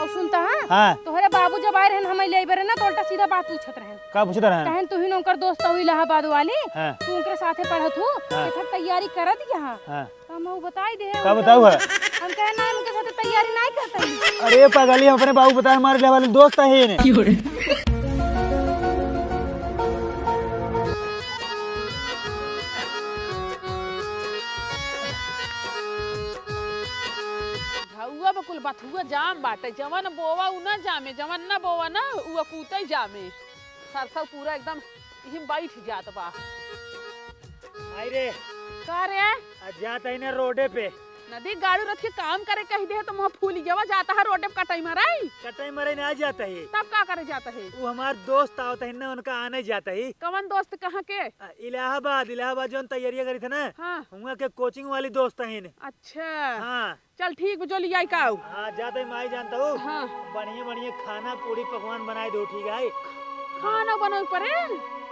और सुनता हां तोहरे बाबू जब आए रहन हमें ले आइबे ना तो उल्टा सीधा बात पूछत रहन। का पूछत रहन? कहन तू ही नौकर दोस्त हो इलाहाबाद वाली, हां तू उनके साथे पढ़त हो, कितना तैयारी करत यहां। हां हम ऊ बताई दे का बताऊ है? हम कहे ना उनके साथे तैयारी नहीं करते। अरे पागली, हम अपने बाबू बताए हमारे ले वाले दोस्त है ने। हुआ बकुल बात हुआ जाम बाटे, जवन बोवा उ ना जामे, जवन ना बोवा ना उ कूते जामे। सरसों पूरा एकदम हिम बैठ जात बा। आई रे का रे आज जात है ने रोडे पे नदी गाड़ी रख के काम करे कही दे तो मुंह फूल गया जाता है रोडे पे कटाई मराई। कटाई मरे आ जाता है तब का करे जाता है? वो हमार दोस्त आवता है ना, उनका आने जाता है। कवन दोस्त कहाँ के? इलाहाबाद जो तैयारियां करी थे ना, हाँ हुआ के कोचिंग वाली दोस्त है। अच्छा हाँ चल ठीक जो लिया का। हाँ जाते ही माई जानता हूँ। हाँ बढ़िया बढ़िया खाना पूरी पकवान बनाए दो, ठीक है? खाना बनो परे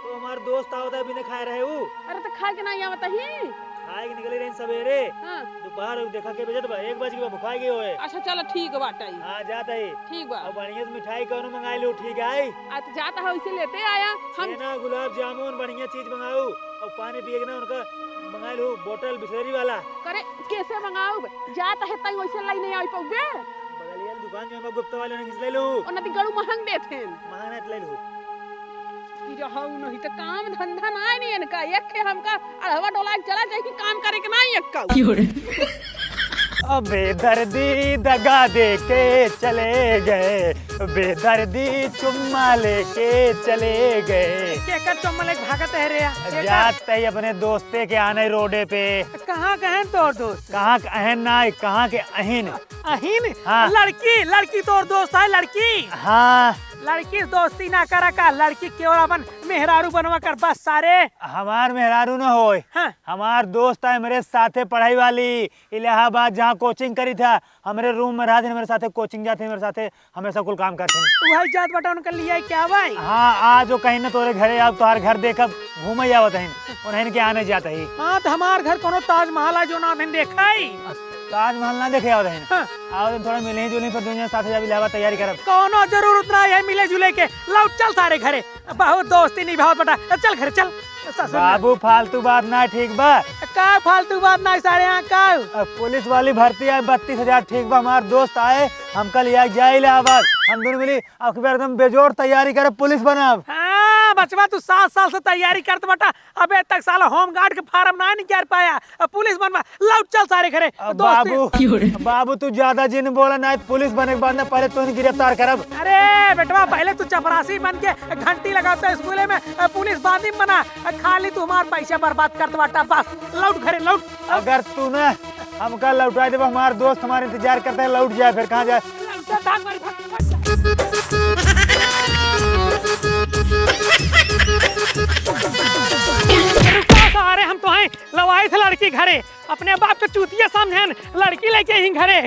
तो हमार दोस्त आवता है बिना खाए रहे वो। अरे तो खा के नहीं आवता ही खाए के निकले रहे सवेरे, हाँ दोपहर देखा के बजट बा 1 बजे के भुखाए गए होए। अच्छा चलो ठीक बाटा ही। हाँ जाता है ठीक बा और बढ़िया से मिठाई कौनो मंगाई लो, ठीक है? आज जाता है इसे लेते आया हम। ना गुलाब जामुन बढ़िया चीज मंगाओ और पानी पिए के ना उनका मंगा लो बोतल बिस्लरी वाला। करे कैसे मंगाओ जाता है तई वैसे लाई नहीं आई पौगे। बगलिया दुकान जो है गुप्ता वाले ने खिंच ले लो और नदी गड़ू महंग देथे महंगा ले लो कि जो हऊ नहीं तो काम धंधा नहीं इनका एक के हमका अढ़वा डोला चला जाए कि काम करे के नहीं एक का। अबे दर्दी दगा दे के चले गए, बेदर्दी चुम्मा लेके चले गए। के कर चुम्मा लेके भागत है रे? जाते ही अपने दोस्ते के आने रोडे पे। कहाँ गहन तोर दोस्त? कहाँ के अहन ना, कहाँ के अहिन। अहिन? हाँ। लड़की तोर दोस्त है? लड़की हाँ लड़की दोस्ती ना करा का, लड़की केवल अपन मेहरारू बनवा कर बस सारे। हमार मेहरारू न होए। हाँ। हमार दोस्त है मेरे साथे पढ़ाई वाली, इलाहाबाद जहाँ कोचिंग करी था, हमारे रूम में रहते मेरे साथे, कोचिंग जाते मेरे साथे, हमेशा कुल काम करते हैं। वही जात बटा उनका लिया क्या भाई? हाँ आज वो कहीं ना तोरे घरे अब तुम्हारे घर देखब घूमे आवत है, उन्हें के आने जाता ही। हाँ तो हमार घर कोनो ताजमहल है जो ना हमने देखा ही। ताजमहल ना देखे आवत है। हाँ। आओ थोड़ा मिले जुले पर दुनिया साथे जब इलाहाबाद तैयारी करब। कोनो जरूरत ना है मिले जुले के, लौट चल सारे घरे, बहुत दोस्ती निभाओ बटा, चल घर चल। बाबू फालतू बात ना, ठीक बा? का फालतू बात ना सारे यहाँ का? पुलिस वाली भर्ती है 32,000, ठीक बा? हमारे दोस्त आए, हम कल यहाँ जाए इलाहाबाद, हम दोनों मिली अब एकदम बेजोर तैयारी करे पुलिस बनब। हाँ बचवा तू 7 साल से तैयारी करत बटा, अबे तक साला होम गार्ड के फार्म ना निकाल पाया, अब पुलिस बनवा, लौट चल सारे घरे। बाबू तू ज्यादा जिन बोला ना, पुलिस बने के बाद ना पहले तो गिरफ्तार करब। अरे बेटवा पहले तू चपरासी बन के घंटी लगाता स्कूल में, पुलिस बादी बना, खाली तू हमार पैसा बर्बाद करत बाटा, बस लौट घरे लौट। अगर तू ना हमका लौटा दे, हमारे दोस्त हमारे इंतजार करते हैं, लौट जाए फिर कहाँ जाए। अरे हम तो हैं लवाए थे लड़की घरे, अपने बाप के चूतिया समझे लड़की लेके ही घरे।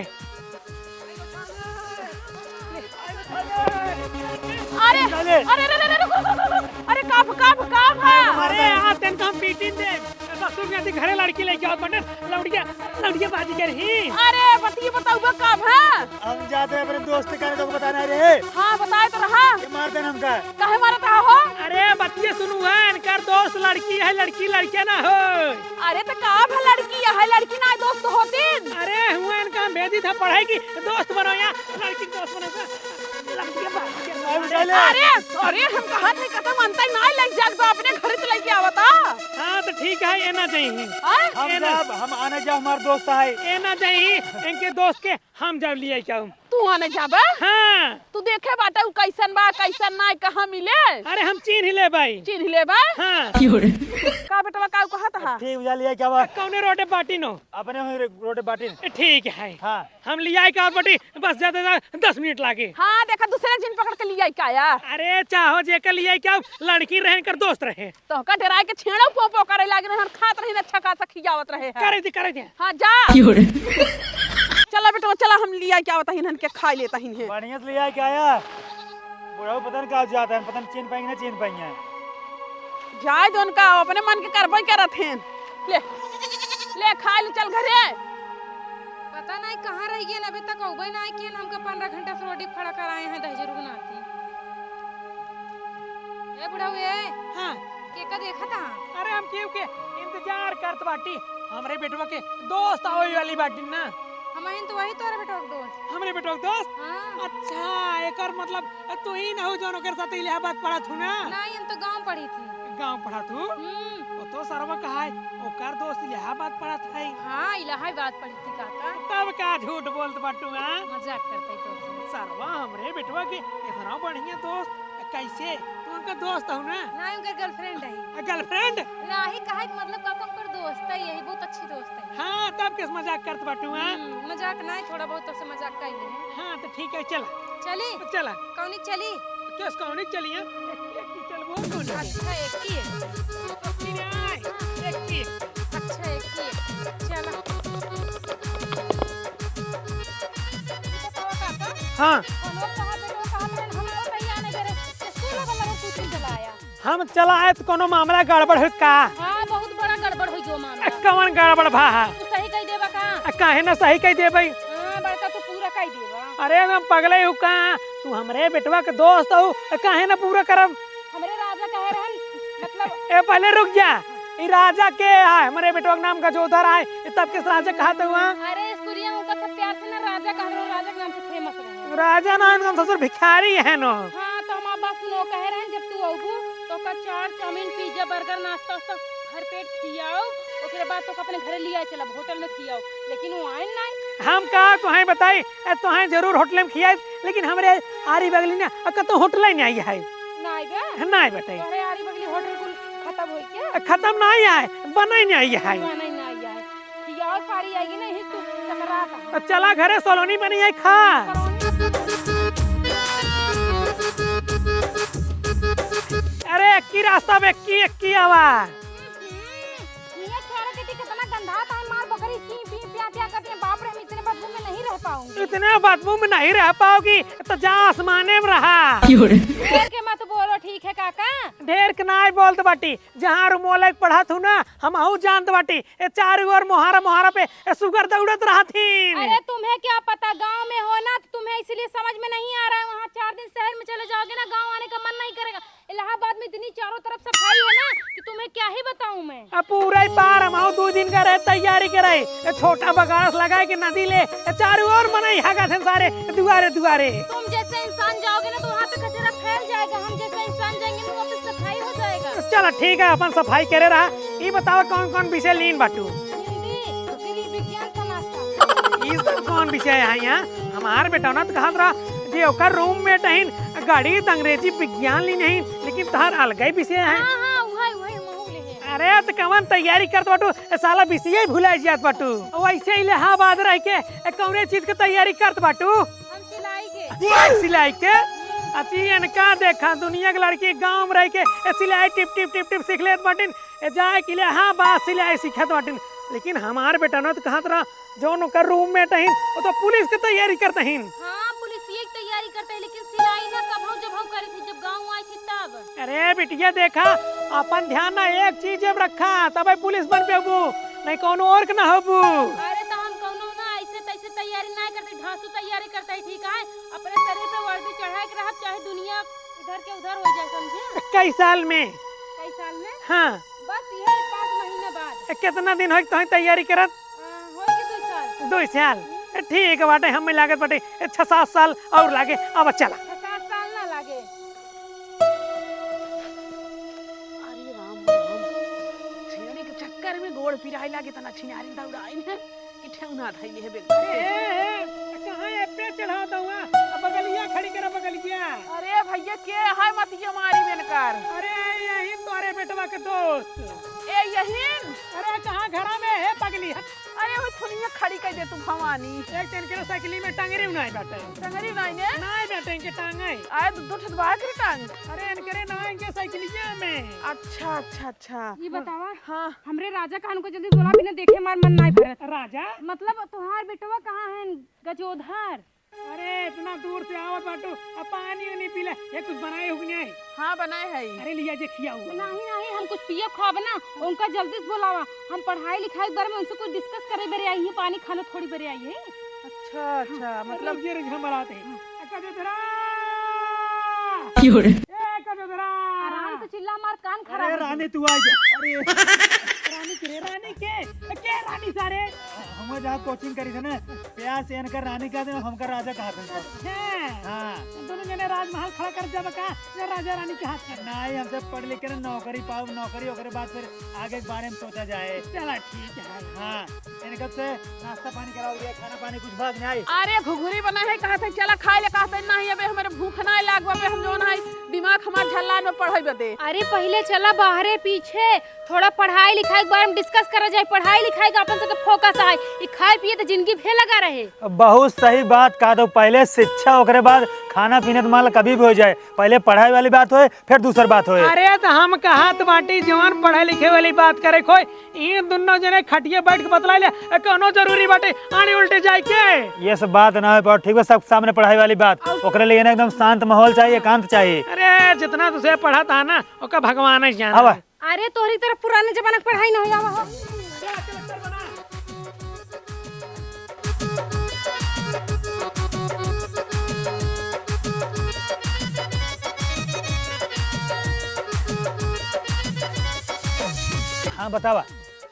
अरे अरे अरे काफ अरे यहाँ तेन काम पीटी दे बस में घरे लड़की लेके आओ बने, लौड़िया बाजी कर ही। अरे बतिए बताओ कब है? हम जाते हैं अपने दोस्त के तो बताना रे। हाँ बताए तो रहा मार देना हमका। कहे मारता हो? अरे बतिए सुनू है इनका दोस्त लड़की है, लड़की लड़के ना हो। अरे तो कब है लड़की है लड़की ना दोस्त होती? अरे हुआ इनका भेजी था पढ़ाई की दोस्त बनो या लड़की दोस्त बनो। अरे अरे हम कहा थे कथा मानता ही ना लग जाग तो अपने घर से लेके आवता। हाँ तो ठीक है ये ना चाहिए, हम आने जा, हमारे दोस्त है ये ना चाहिए इनके दोस्त के हम जब लिए क्या तू आने जाबे? हाँ तू देखे बाटा उ कैसन बा कैसन ना कहाँ मिले? अरे हम चिन्ह ही ले भाई। चिन्ह ले बा? हाँ का बेटवा का कहत हा? ठीक बुझा लिया क्या बा? कौने रोटे बाटी नो? अपने रोटे बाटी। ठीक है हाँ हम लिया का बाटी, बस ज्यादा 10 मिनट लागे। हाँ देखा दूसरे जिन पकड़ के लिया क्या या? अरे चाहो जेकर लिया क्या लड़की रहे कर दोस्त रहे तो का डराए के छेड़ो पोपो करे लागे हम खात रही अच्छा खासा खियावत रहे है। करे दे। हाँ जा चला बेटा चला हम लिया क्या होता हिन के खा लेता हिन है। बढ़िया से लिया क्या यार, बुढ़ाऊ पता नहीं कहाँ जाता है, पता नहीं चीन पाएंगे ना चीन पाएंगे। जाए जो उनका अपने मन के करबई करत हैं। ले ले खा ले चल घरे। पता नहीं कहाँ रह गए अभी तक औबे ना किए हमके 15 घंटा से रोटी खड़ा कराए हैं दहेज रुगनाथी। ए बुढ़ा हुए हाँ के का देखा था? अरे हम क्यों के इंतजार करत बाटी हमरे बेटवा के दोस्त आवई वाली बाटी ना। हमाइन तो वही तोरा बेटा के दोस्त। हमरे बेटवा के दोस्त हाँ अच्छा एकर मतलब तू ही ना हो जौन ओकर साथ इलाहाबाद पढ़ा थू ना। नहीं हम तो गांव पढ़ी थी। गांव पढ़ा थू वो तो सरवा कहा है ओकर दोस्त इलाहाबाद पढ़ा था। हाँ इलाहाबाद पढ़ी थी काका। तब का झूठ बोलत बाटू हां मजाक करते तो सरवा हमरे बेटवा के इतना बढ़िया दोस्त कैसे तू उनका दोस्त हो ना। नहीं उनका गर्लफ्रेंड है। गर्लफ्रेंड नहीं कहा मतलब काका उनका दोस्त है यही बहुत अच्छी दोस्त है। हाँ तब किस मजाक करत बाटू हां। मजाक नहीं थोड़ा बहुत तो से मजाक कर ले हैं। हाँ तो ठीक है चला चली चला कौनी चली? किस कौन चलिए एक की चल वो कौन अच्छा एक ही है। एक की अच्छा एक ही है चला। हाँ हम चला है तो कोनो मामला गड़बड़ हो का? हाँ बहुत बड़ा गड़बड़ हो जो मामला। कौन गड़बड़ भा तू सही कह देबा का? काहे ना सही कह देबई। हां बड़का तू पूरा कह देबा। अरे हम पगले हो का तू हमरे बेटवा के दोस्त हो काहे ना पूरा करब। हमरे राजा कहे रहन मतलब ए पहले रुक जा ई राजा के है हमरे बेटवा के नाम गजोधर है तब किस राजा कहत हुआ। अरे स्कूलिया में उनका सब प्यार से ना राजा कह रहे राजा के नाम से फेमस रहे। राजा ना इनका ससुर भिखारी है नो। हां तो हम बस नो कहे रहन जब तू आबू तो का चाट चाउमीन पिज्जा बर्गर नाश्ता वास्ता भर पेट खियाओ ओकरे बाद तो अपने घरे लिया चला होटल में खियाओ लेकिन वो आए नहीं। हम का तोहे बताई तोहे जरूर होटल में खियाई लेकिन हमरे आरी बगली ने तो होटल ही नहीं आई है। नहीं बे नहीं बेटे अरे आरी बगली होटल कुल खत्म हो गया। खत्म नहीं है बना नहीं आई है। बना नहीं आई है खियाओ पारी आएगी ना ही तू टकराता। चला घरे सोलोनी बनी है खा। अरे की रास्ता में की आवाज ये छोरा के कितना गंदा था मार बकरी की पी प्या करते हैं। बाप रे हम इतने बदबू में नहीं रह पाऊंगी। इतने बदबू में नहीं रह पाओगी तो जा आसमाने में रहा। ढेर के मत बोलो ठीक है काका। ढेर के नाई बोलत बाटी जहाँ रुमोले पढ़ा थू ना हम आहू जानत बाटी ए चारों ओर मोहरा पे सुगर दौड़त रहा थी। अरे तुम्हें क्या पता गांव में हो ना तो तुम्हें इसलिए समझ में नहीं आ रहा है। वहाँ 4 दिन शहर में चले जाओगे ना गांव आने का मन नहीं करेगा। इलाहाबाद में इतनी चारों तरफ सफाई है ना कि तुम्हें क्या ही बताऊं मैं। अब पूरा ही पार हम 2 दिन का रहे तैयारी करे छोटा बगास लगाए के नदी ले चारों ओर मनाई हागा थे सारे दुआरे दुआरे। तुम जैसे इंसान जाओगे ना तो वहाँ पे कचरा फैल जाएगा। हम जैसे इंसान जाएंगे तो वहाँ पे सफाई हो जाएगा। चलो ठीक है अपन सफाई करे रहा। ये बताओ कौन कौन विषय लीन बाटू? हिंदी विज्ञान समाज ये सब कौन विषय है यहाँ? हमार बेटा ना तो कहा रहा जे ओकर रूम में टहिन गणित अंग्रेजी विज्ञान ली नहीं लेकिन तहार अलग ही विषय है। हाँ वही मोहले है। अरे तो कवन तैयारी करत बाटू साला विषय भुला जात बाटू। वैसे इलाहाबाद रह के कौने चीज के तैयारी करत बाटू? हम सिलाई के अच्छी इनका देखा दुनिया के लड़की गांव में रह के सिलाई टिप टिप टिप टिप सीख लेत बाटिन जाए के लिए हाँ बात सिलाई सीखत बाटिन। लेकिन हमार बेटा ना तो कहा रहा जो ओकर रूम में टहिन वो तो पुलिस की तैयारी करते हैं। हाँ पुलिस ये तैयारी करते हैं लेकिन सिलाई ना जब हम करी थी जब गांव आई थी तब। अरे बिटिया देखा अपन ध्यान ना एक चीज जब रखा तब पुलिस बन पेबू नहीं कोनो और के ना होबू। अरे तो हम कोनो ना ऐसे तैसे तैयारी नहीं करते ढांसू तैयारी करते है ठीक है। अपने शरीर पे वर्दी चढ़ा के रह चाहे दुनिया इधर के उधर हो जाए समझे। कई साल में? कई साल में? हाँ बस यही 5 महीने बाद। कितना दिन हो तो तैयारी करत? होगी 2 साल। 2 साल ठीक है बाटे हमें लागत बाटे 6-7 साल और लागे। अब चला 7 साल ना लागे। अरे राम छेड़े के चक्कर में गोड़ पिराई लागे तना छिनारी दौड़ाई ने कि ठेउना धइले है बेग। कहां है पे चढ़ा दऊआ बगलिया खड़ी कर बगलिया। अरे भैया के है मतिया मारी मेनकर। अरे यही तोरे बेटवा के दोस्त। ए यहीन अरे कहां घरा में है पगली? अरे वो थोनिया खड़ी कर दे तू भवानी। एक दिन के साइकिल में टांगरी नहीं बाटे। टंगरी नहीं ने नहीं बेटे इनके टांगे आए दो ठदवा के टांग। अरे इनके नहीं इनके साइकिलिया में। अच्छा ये बतावा हाँ हमरे राजा कान को जल्दी बोला बिना देखे मार मन नहीं भरत। राजा मतलब तुम्हार बेटवा कहाँ है गजोधर? अरे इतना दूर से आवत बाटू अब पानी नहीं पीला ये कुछ बनाए हो कि नहीं? हाँ बनाए है। अरे लिया जे खिया हुआ। नहीं हम कुछ पिए खाब ना उनका जल्दी से बुलावा। हम पढ़ाई लिखाई बारे में उनसे कुछ डिस्कस करे बेरे आई है। पानी खाना थोड़ी बेरे आई है। अच्छा अच्छा मतलब ये झमराते आराम से चिल्ला मार कान खराब अरे हो रानी तू आ गया। अरे रानी के रानी सारे हम जहाँ कोचिंग करी थे ना प्यार से इनकर रानी का दिन हमका राजा कहा था। हाँ दोनों जने राजमहल खड़ा कर जब का राजा रानी के हाथ में। नहीं हमसे पढ़ लिख कर नौकरी पाओ, नौकरी ओकरे बाद फिर आगे के बारे में सोचा जाए। चला ठीक है। हाँ इनका से नाश्ता पानी कराओ, ये खाना पानी कुछ भाग नहीं आई। अरे घुघुरी बना है कहा था चला खाए ले, कहा था नहीं अबे हमारे भूख ना लागवा बे, हम जोन है दिमाग हमार झल्ला में पढ़ाई बदे। अरे पहले चला बाहरे पीछे थोड़ा पढ़ाई लिखाई के बारे में डिस्कस करा जाए। पढ़ाई लिखाई का अपन सबके फोकस है, ये खाए पिए तो जिंदगी भे लगा रहे। बहुत सही बात कहा। तो पहले शिक्षा ओकरे बाद खाना पीना तो मान कभी भी हो जाए, पहले पढ़ाई वाली बात होए फिर दूसरी बात होए। अरे तो हम कहा बाटी जवान पढ़े लिखे वाली बात करे कोई ये दोनों जने खटिया बैठ के बतला ले कोनो जरूरी बाटे आने उल्टे जाए के ये सब बात ना हो ठीक है, सब सामने पढ़ाई वाली बात ओकरे लिए ना एकदम शांत माहौल चाहिए, एकांत चाहिए। अरे जितना तुझे पढ़ा था ना ओका भगवान ही जाने। आवा अरे तोहरी तरफ पुराने जमाने की पढ़ाई नहीं आवा हो। हाँ बतावा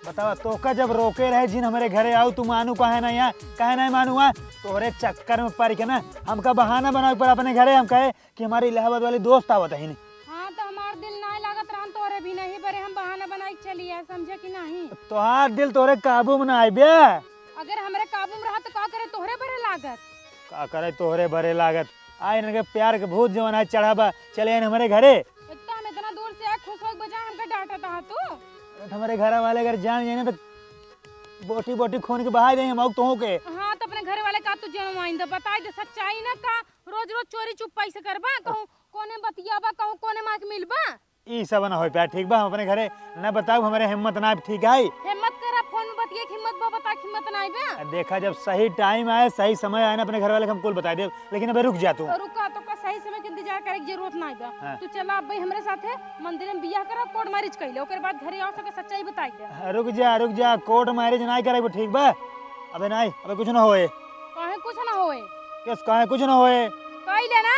बतावा तो का जब रोके रहे जिन हमारे घरे आओ तू मानू कहे ना यहाँ कहे नहीं मानू है तोरे चक्कर में पड़ के ना हमका बहाना बना पर अपने घरे हम कहे कि हमारी इलाहाबाद वाली दोस्त आवत है। हाँ तो हमार दिल ना लागत रहन तोरे भी नहीं बरे हम बहाना बनाई चली है, समझे कि नहीं। तोहार दिल तोरे काबू में ना आए बे। अगर हमरे काबू में रहा तो का करे तोहरे बरे लागत। का करे तोहरे भरे लागत आए इनके प्यार के भूत जवान है चढ़ावा चले हमारे घरे। एक तो हम इतना दूर से आए खुश हो के बजाय हमका डांटा था तू। हमारे घर वाले अगर जान जाए ना तो बोटी बोटी खून के बहा देंगे हम तो के। हाँ तो अपने घर वाले का तू जनवाइन दे बताई दे सच्चाई ना का रोज रोज चोरी चुप्पाई से करबा कहूं कोने बतियाबा कहूं कोने मां के मिलबा। ई सब ना हो पाया ठीक बा हम अपने घरे ना बताओ हमारे हिम्मत ना ठीक है। हिम्मत करा फोन में बतिया हिम्मत बा बता हिम्मत ना आइबे। देखा जब सही टाइम आए सही समय आए ना अपने घर वाले हम कुल बता दे, लेकिन अबे रुक जा तू। रुका तो का सही समय के इंतजार करे की जरूरत ना आइबा। हाँ। तू चला अब भाई हमरे साथे मंदिर में बियाह करा कोर्ट मैरिज कइले ओकर बाद घरे आ सके सच्चाई बताई दे। रुक जा कोर्ट मैरिज नहीं करे ठीक बा। अबे नहीं अबे कुछ ना होए। काहे कुछ ना होए। किस काहे कुछ ना होए कइले ना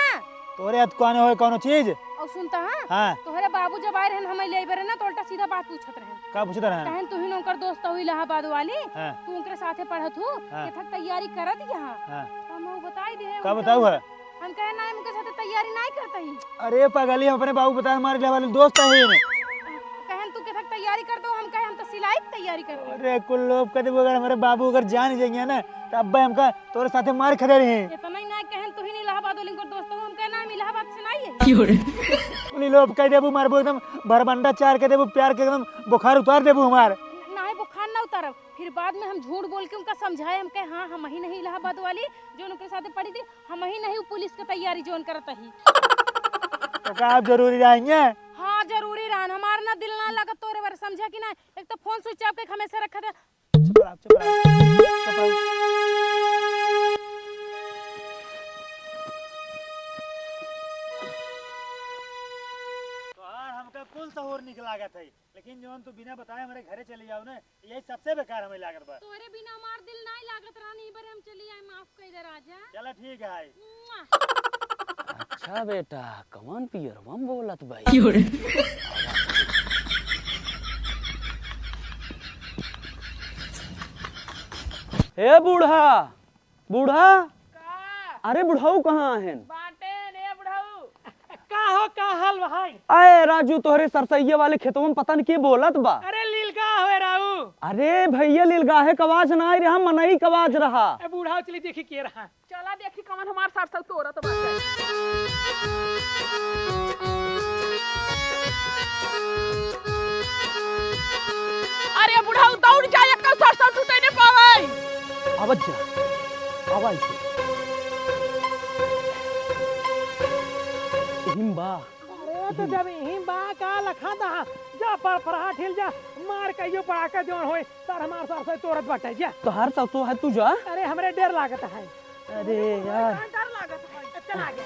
तोरे हाथ काने होए कोनो चीज। और सुनता हां हां तोहरे बाबू जब आए रहन हम ले बरे ना तो उल्टा सीधा बात पूछत रहन। का पूछत रहन? कहन तू ही नौकर दोस्त हो इलाहाबाद वाली। हां तू उनके साथे पढ़त हो हाँ। के थक तैयारी करत यहां। हां हम वो बताई दे का बताऊ है? हम कहे ना उनके साथे तैयारी नहीं करता ही। अरे पागली हम अपने बाबू बता हमारे घर वाले दोस्त है ने। कहन तू के थक तैयारी कर दो हम कहे हम तो सिलाई की तैयारी करते। अरे कुल लोग कहते अगर हमारे बाबू अगर जान जाएंगे ना तो अब हमका तोरे साथे मार खड़े रहे। इतना ही ना कहन तू ही नहीं इलाहाबाद वाली को दोस्त हो हम कहे ना हम इलाहाबाद से नहीं है। उन्हीं लोग कह देबू मारबो एकदम भरबंडा चार कह देबू प्यार के एकदम बुखार उतार देबू हमार। ना बुखार ना उतारब फिर बाद में हम झूठ बोल के उनका समझाए हम कहे हाँ हम ही नहीं इलाहाबाद वाली जो उनके साथ पढ़ी थी हम ही नहीं पुलिस की तैयारी जोन करत ही। तो का आप जरूरी रहेंगे? हाँ जरूरी रहन हमार ना दिल ना लगा तोरे बारे समझा कि ना। एक तो फोन स्विच ऑफ के हमेशा रखा था। चुप रह। हमका कुल सहूर निकला गया था लेकिन जो तू बिना बताए हमारे घरे चले जाओ ना यही सबसे बेकार हमें लागत बा। तोरे बिना हमार दिल नहीं लागत रानी बरे हम चली आए माफ कर दे राजा। चला ठीक है। अच्छा बेटा कौन पियर बम बोलत भाई। ए बूढ़ा बूढ़ा अरे बुढ़ाऊ कहाँ है? बाटे रे बुढ़ऊ का हो का हाल भाई? अरे राजू तोहरे सरसैया वाले खेतों में पता नहीं के बोलत बा। अरे लीलगा होए राऊ। अरे भैया लीलगाहे कवाज ना आई रहा मनई कवाज रहा। ए बूढ़ा चली देखी के रहा। चला देखी कौन हमार सरसौ तोरा तो बाटे। अरे बुढ़ऊ दौड़ जाए का सरसौ टूटे नहीं पावे। आवाज जा आवाज से हिम्बा। अरे तो जब यही बा का लखा दा जा पर फरहा ठिल जा मार कहियो पड़ा का जोन होए तार हमार सरसै तोरत बाटे जा। तो हर सब तो है तू जा। अरे हमरे डर लागत है। अरे यार डर लागत है चला गया।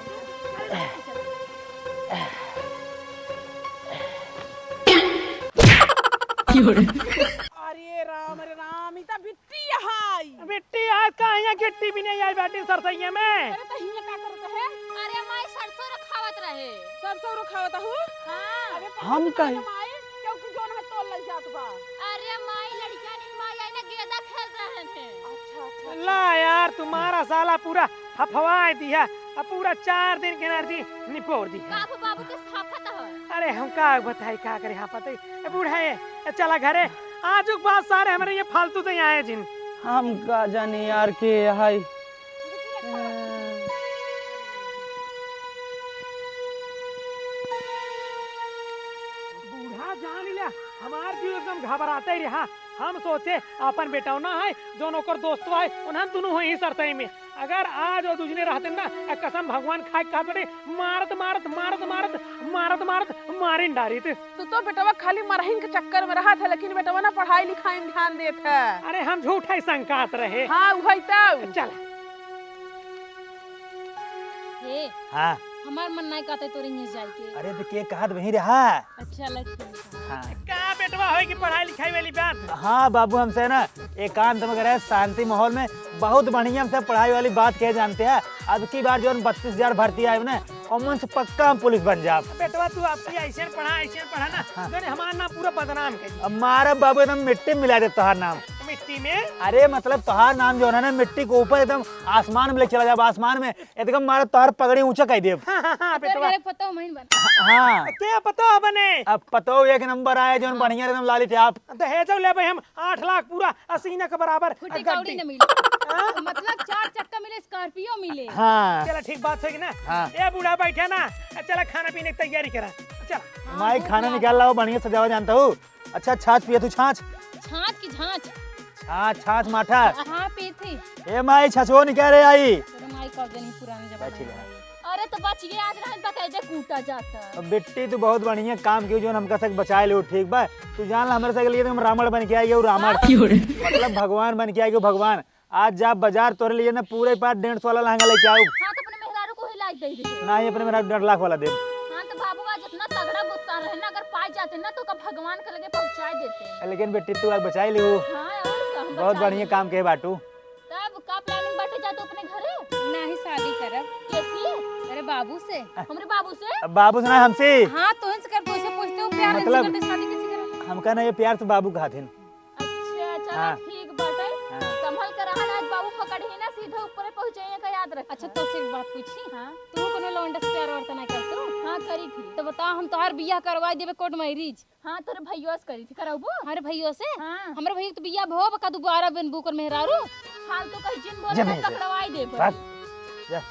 अरे राम ई त बिट्टी हाय। बिट्टी आज का यहाँ गिट्टी भी नहीं आई बाटी सरसैया में। अरे तो हिया का करत है? अरे माई सरसों रखावत रहे। सरसों रखावत हूँ। हाँ अरे हम कहे माई क्योंकि जोन है तोल लग जात बा। अरे माई लड़कियां नी माई आई ना गेंदा खेल रहे थे। अच्छा अच्छा। ला यार तुम्हारा साला पूरा हफवाए दिया, अब पूरा 4 दिन के एनर्जी निपोर दी। बाबू बाबू के साफत है। अरे हम का बताई का करे हाँ पता है बूढ़ा है चला घरे आजुक बात सारे हमारे ये फालतू तो यहाँ आए जिन। हम का जाने यार के हाय बूढ़ा जान लिया हमार भी एकदम घबराते ही रहा। हम सोचे अपन बेटा ना है जो नौकर दोस्त है उन्हें दोनों ही सरते में अगर आज और दूसरे रहते ना कसम भगवान खाए खा पड़े मारत मारत मारत मारत मारत मारत मारिन डारी थे। तू तो बेटवा खाली मरहिन के चक्कर में रहा था लेकिन बेटवा ना पढ़ाई लिखाई में ध्यान देत है। अरे हम झूठा ही संकात रहे। हाँ वही तो। चल हे हाँ हमार मन नहीं कहते तोरे यहाँ जाए के। अरे तो के कहत वहीं रहा। अच्छा लगता है। हाँ का बेटवा होगी पढ़ाई लिखाई वाली बात। हाँ बाबू हमसे ना एकांत में रहे शांति माहौल में बहुत बढ़िया हमसे पढ़ाई वाली बात कहे जानते हैं। अब की बार जो 32,000 भर्ती आई ना अमन से पक्का हम पुलिस बन जाब। बेटवा तू आपकी ऐसे पढ़ा ना मैंने हमारा नाम पूरा बदनाम कर दिया। अब मारा बाबू एकदम मिट्टी में मिला दे तोहार नाम। मिट्टी में अरे मतलब तोहार नाम जो है ना मिट्टी के ऊपर एकदम आसमान में ले चला जाब। आसमान में एकदम मारा तोहार पगड़ी ऊंचा कर दे। हाँ तेरे बेटवा घरे पता हो महीन बन। हाँ क्या पता बने अब पतो एक नंबर आए जो बढ़िया एकदम लाली थे आप। दहेज ले भाई हम 8 लाख पूरा असीना के बराबर फुटी गड्डी। कौड़ी न मिले। मतलब 4 चक्का मिले स्कॉर्पियो मिले। हाँ चला ठीक बात है कि ना। हाँ। ये बूढ़ा बैठा ना चला खाना पीने की तैयारी करा। चल माई खाना निकाल लाओ बढ़िया सजावा जानता हूँ। अच्छा छाछ पिया तू छाछ छाछ की झांच। छाछ छाछ माठा। हाँ पी थी। ए माई छछो निकाल रे आई। तेरे माई का जनी पुराने बच जमाने गया। में। अरे तो बच गया आज रहन बकायदे कूटा जाता। अब बेटी तू बहुत बढ़िया काम कियो जो हमका सक बचाए लो ठीक बा। तू जान ला हमारे से लिए हम रावण बन के आई रावण मतलब भगवान बन के आई भगवान। आज जा बाजार तोरे लिए ना पूरे पास 150 वाला लहंगा लेके आओ। हाँ तो अपने मेहरारू को ही लाज दे दे। ना ही अपने मेरा 1.5 लाख वाला दे। हाँ तो बाबू आज इतना तगड़ा गुस्सा रहे ना अगर पाए जाते ना तो का भगवान के लगे पहुंचा देते। लेकिन बेटी तू आज बचाई लियो। हाँ और का हम बहुत बचा बढ़िया काम के बाटू। तब का प्लानिंग बाटे जा तो अपने घरे ना ही शादी करब। कैसी? अरे बाबू से। हमरे बाबू से? अब बाबू सुना हमसे। हाँ तो इनसे कर पूछते पूछते हो प्यार इनसे मतलब- करते शादी कैसे करब? हमका ना ये प्यार से बाबू कहा थे। अच्छा चलो हाँ। ठीक बाटे। हाँ। संभल कर रहा आज बाबू पकड़ ही ना सीधा ऊपर पहुंचाइए का याद रख। अच्छा तो एक बात पूछी। हाँ तू कोनो लौंडा से प्यार वर्ता ना करतो? हाँ करी थी। तो बता हम तोहार बियाह करवा देबे कोर्ट मैरिज। हाँ तोरे भैया से करी थी कराबो। अरे भैया से? हाँ हमरे भैया तो बियाह भो बका दोबारा बिन बुकर मेहरारू हाल तो कहीं जिन बोले जमे ना पकड़वाई देबे। बस, जा।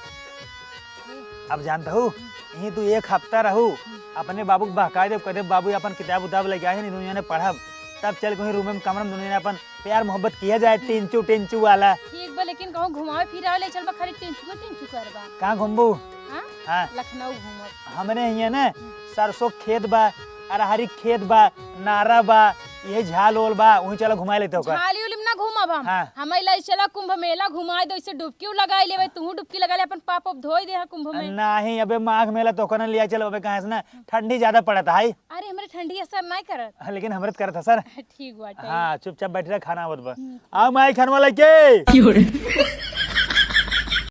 अब जानता हूँ यही तू 1 हफ्ता रहू अपने बाबू को बहका दे कदे बाबू अपन किताब उताब लेके आए नहीं दुनिया ने पढ़ब तब चल कहीं रूम में कमरा में दुनिया ने अपन प्यार मोहब्बत किया जाए टेंचू टेंचू वाला। ठीक बा लेकिन कहूं घुमावे फिरावे ले चलबा खाली टेंचू करबा। कहाँ घूमबू? हाँ हाँ लखनऊ घूमब। हमरे यहाँ ना सरसों खेत बा अरहरी खेत बा नारा बा ये झाल ओल बा वहीं चला घुमा लेते हो का। झाली उलिम ना घूमब हम। हाँ। हम इला चला कुंभ मेला घुमाए दो इसे डुबकी लगाई लेबे तू डुबकी लगा ले अपन पाप उप धोई दे कुंभ में। नहीं अबे माघ मेला तो कन लिया चल अबे कहाँ से ना ठंडी ज्यादा पड़ता है। अरे हमरे ठंडी असर नहीं करत। लेकिन हमरे करत है सर। ठीक बाटे। हाँ चुपचाप बैठ रहे खाना आवत बा। आओ माई खानवा लेके